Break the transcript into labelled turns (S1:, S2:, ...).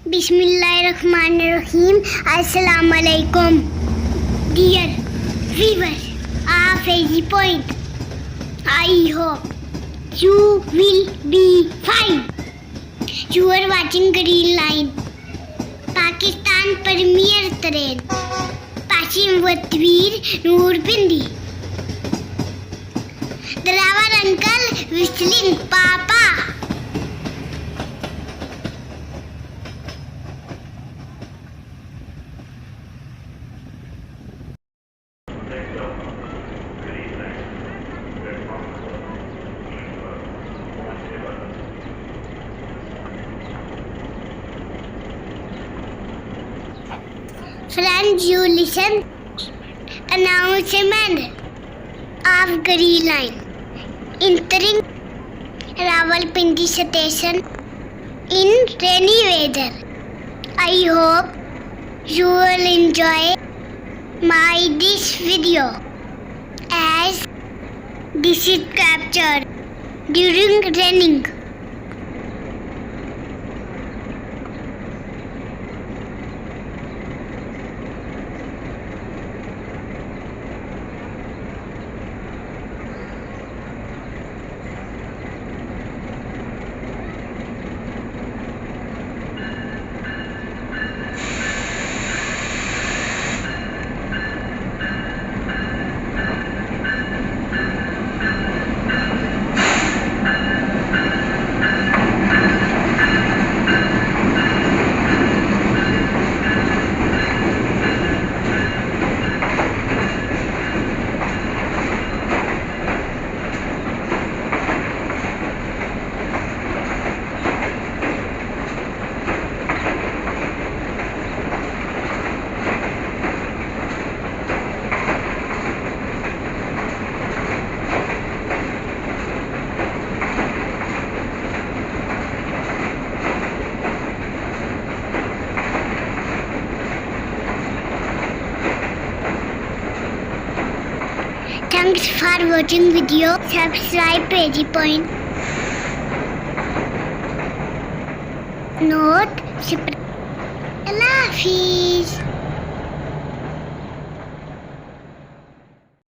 S1: Bismillahirrahmanirrahim. Assalamu alaikum. Dear viewers of Easy Point, I hope you will be fine. You are watching Greenline, Pakistan Premier Train, Paschimvatveer Rawalpindi. Driver uncle whistling Papa. Friends, you listen. Announcement of Greenline entering Rawalpindi Station in rainy weather. I hope you will enjoy this video as this is captured during raining. Thanks for watching video. Subscribe Easy Point. Note. Allah Hafiz.